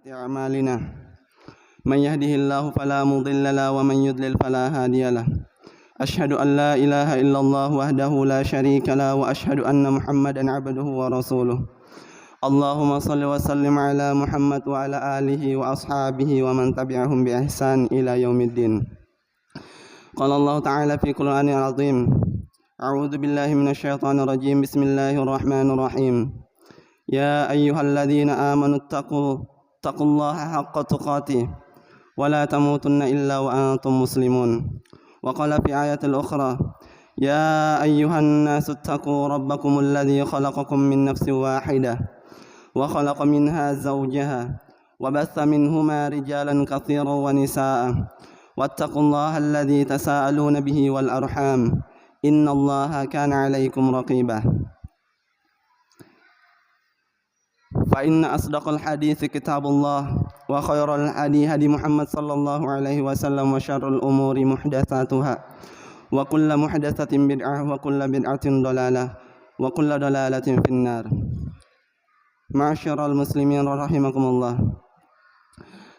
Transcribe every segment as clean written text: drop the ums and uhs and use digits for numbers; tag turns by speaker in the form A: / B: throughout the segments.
A: أعمالنا من يهده الله فلا مضل له ومن يضلل فلا هادي له أشهد أن لا إله إلا الله وحده لا شريك له وأشهد أن محمدا عبده ورسوله اللهم صل وسلم على محمد وعلى آله وأصحابه ومن تبعهم بإحسان إلى يوم الدين. قال الله تعالى في القرآن العظيم أعوذ بالله من الشيطان الرجيم بسم الله الرحمن الرحيم يا أيها الذين آمنوا اتقوا الله حق تقاته ولا تموتن إلا وأنتم مسلمون. وقال في آية الأخرى يا أيها الناس اتقوا ربكم الذي خلقكم من نفس واحدة وخلق منها زوجها وبث منهما رجالا كثيرا ونساء واتقوا الله الذي تساءلون به والأرحام إن الله كان عليكم رقيبا. فإن أصدق الحديث كتاب الله وخير الهدي هدي محمد صلى الله عليه وسلم وشر الأمور محدثاتها وكل محدثة بدعة وكل بدعة ضلالة وكل ضلالة في النار. Ma'asyiral muslimin rahimakumullah.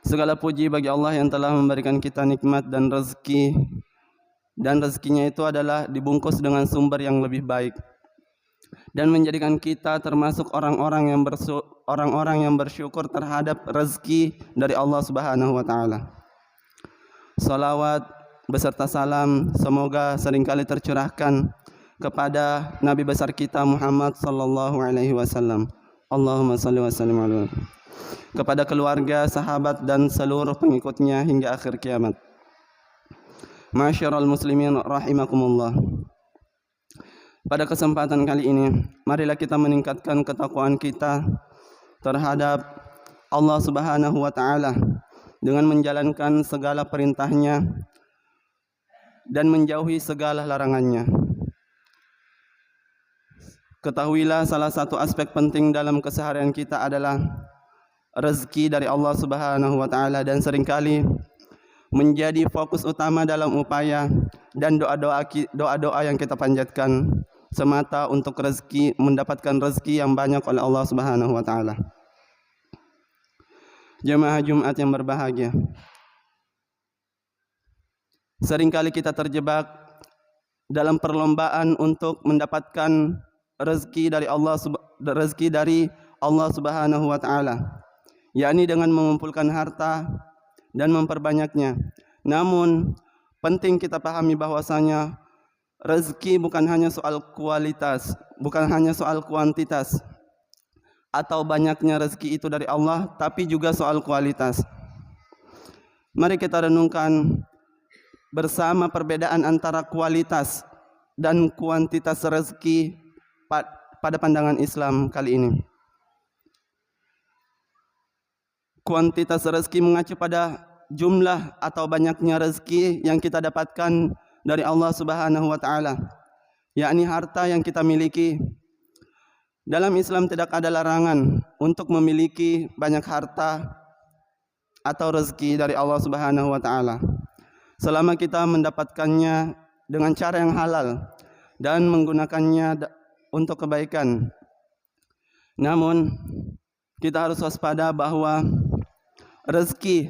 A: Segala puji bagi Allah yang telah memberikan kita nikmat dan rezeki, dan rezekinya itu adalah dibungkus dengan sumber yang lebih baik dan menjadikan kita termasuk orang-orang yang bersyukur terhadap rezeki dari Allah Subhanahu wa taala. Salawat beserta salam semoga seringkali tercurahkan kepada Nabi besar kita Muhammad sallallahu alaihi wasallam. Allahumma salli wa sallim alaihi, kepada keluarga, sahabat dan seluruh pengikutnya hingga akhir kiamat. Ma'asyiral muslimin rahimakumullah. Pada kesempatan kali ini, marilah kita meningkatkan ketakwaan kita terhadap Allah Subhanahu wa taala dengan menjalankan segala perintahnya dan menjauhi segala larangannya. Ketahuilah salah satu aspek penting dalam keseharian kita adalah rezeki dari Allah Subhanahu wa taala, dan seringkali menjadi fokus utama dalam upaya dan doa-doa yang kita panjatkan semata untuk mendapatkan rezeki yang banyak oleh Allah Subhanahu wa taala. Jemaah Jumat yang berbahagia, seringkali kita terjebak dalam perlombaan untuk mendapatkan rezeki dari Allah Subhanahu wa taala, yakni dengan mengumpulkan harta dan memperbanyaknya. Namun penting kita pahami bahwasanya rezeki bukan hanya soal kualitas, bukan hanya soal kuantitas atau banyaknya rezeki itu dari Allah, tapi juga soal kualitas. Mari kita renungkan bersama perbedaan antara kualitas dan kuantitas rezeki pada pandangan Islam kali ini. Kuantitas rezeki mengacu pada jumlah atau banyaknya rezeki yang kita dapatkan dari Allah Subhanahu wa taala, yakni harta yang kita miliki. Dalam Islam tidak ada larangan untuk memiliki banyak harta atau rezeki dari Allah Subhanahu wa taala, selama kita mendapatkannya dengan cara yang halal dan menggunakannya untuk kebaikan. Namun kita harus waspada bahwa rezeki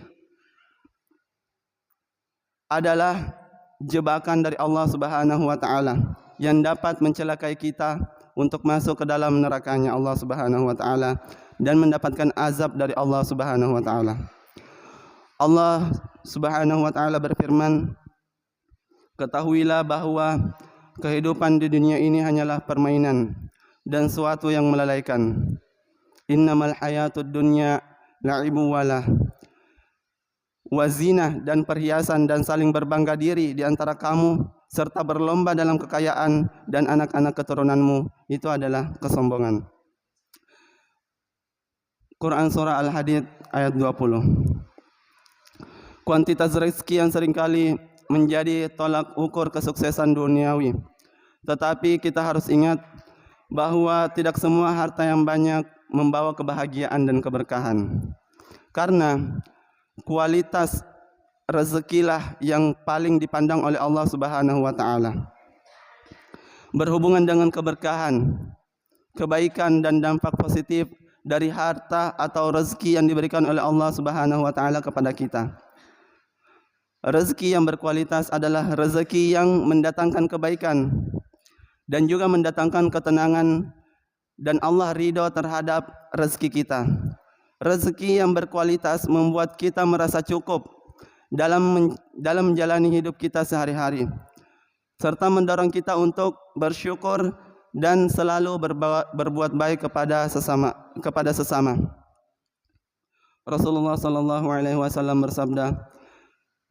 A: adalah jebakan dari Allah Subhanahu wa taala yang dapat mencelakai kita untuk masuk ke dalam nerakanya Allah Subhanahu wa taala dan mendapatkan azab dari Allah Subhanahu wa taala. Allah Subhanahu wa taala berfirman, ketahuilah bahwa kehidupan di dunia ini hanyalah permainan dan suatu yang melalaikan. Innamal hayatud dunya la'ibu walah wazinah, dan perhiasan dan saling berbangga diri di antara kamu serta berlomba dalam kekayaan dan anak-anak keturunanmu itu adalah kesombongan. Quran surah Al-Hadid ayat 20. Kuantitas rezeki yang seringkali menjadi tolak ukur kesuksesan duniawi. Tetapi kita harus ingat bahwa tidak semua harta yang banyak membawa kebahagiaan dan keberkahan. Karena kualitas rezekilah yang paling dipandang oleh Allah Subhanahu wa taala. Berhubungan dengan keberkahan, kebaikan dan dampak positif dari harta atau rezeki yang diberikan oleh Allah Subhanahu wa taala kepada kita. Rezeki yang berkualitas adalah rezeki yang mendatangkan kebaikan dan juga mendatangkan ketenangan, dan Allah ridho terhadap rezeki kita. Rezeki yang berkualitas membuat kita merasa cukup dalam menjalani hidup kita sehari-hari, serta mendorong kita untuk bersyukur dan selalu berbuat baik kepada sesama. Rasulullah sallallahu alaihi wasallam bersabda,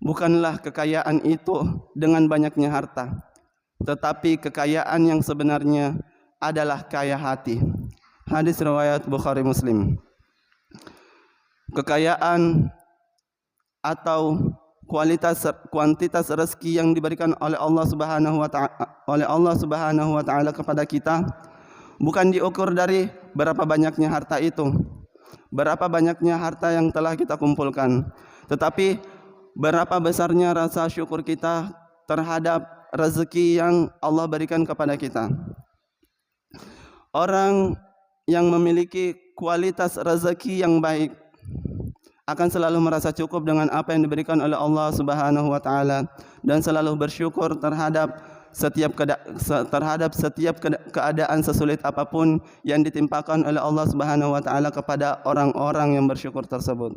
A: "Bukanlah kekayaan itu dengan banyaknya harta, tetapi kekayaan yang sebenarnya adalah kaya hati." Hadis riwayat Bukhari Muslim. Kekayaan atau kuantitas rezeki yang diberikan oleh Allah Subhanahu wa taala kepada kita bukan diukur dari berapa banyaknya harta itu, berapa banyaknya harta yang telah kita kumpulkan, tetapi berapa besarnya rasa syukur kita terhadap rezeki yang Allah berikan kepada kita. Orang yang memiliki kualitas rezeki yang baik akan selalu merasa cukup dengan apa yang diberikan oleh Allah Subhanahu wa taala dan selalu bersyukur terhadap setiap keadaan sesulit apapun yang ditimpakan oleh Allah Subhanahu wa taala kepada orang-orang yang bersyukur tersebut.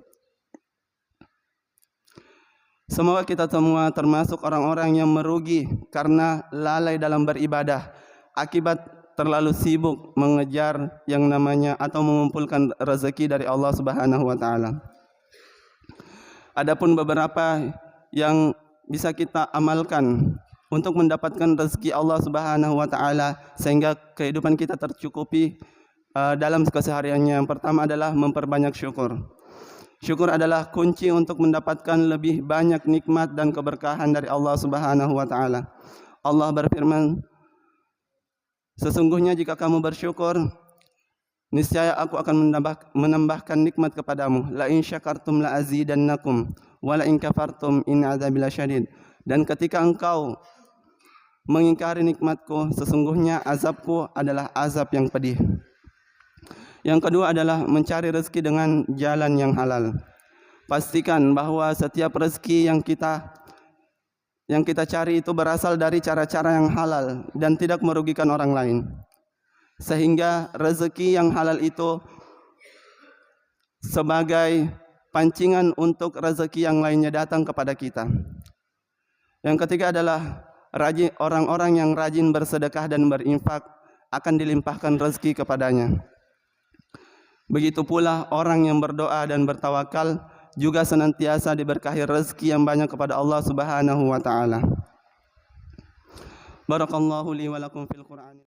A: Semoga kita semua termasuk orang-orang yang merugi karena lalai dalam beribadah akibat terlalu sibuk mengejar yang namanya atau mengumpulkan rezeki dari Allah Subhanahu wa taala. Adapun beberapa yang bisa kita amalkan untuk mendapatkan rezeki Allah Subhanahu wa taala sehingga kehidupan kita tercukupi dalam kesehariannya. Yang pertama adalah memperbanyak syukur. Syukur adalah kunci untuk mendapatkan lebih banyak nikmat dan keberkahan dari Allah Subhanahu wa taala. Allah berfirman, "Sesungguhnya jika kamu bersyukur, niscaya aku akan menambahkan nikmat kepadamu. La in syakartum la azidannakum wa la in kafartum in adzabi lasyadid." Dan ketika engkau mengingkari nikmatku, sesungguhnya azabku adalah azab yang pedih. Yang kedua adalah mencari rezeki dengan jalan yang halal. Pastikan bahwa setiap rezeki yang kita cari itu berasal dari cara-cara yang halal dan tidak merugikan orang lain, sehingga rezeki yang halal itu sebagai pancingan untuk rezeki yang lainnya datang kepada kita. Yang ketiga adalah orang-orang yang rajin bersedekah dan berinfak akan dilimpahkan rezeki kepadanya. Begitu pula orang yang berdoa dan bertawakal juga senantiasa diberkahi rezeki yang banyak kepada Allah Subhanahu wa taala. Barakallahu li wa lakum fil Qur'an.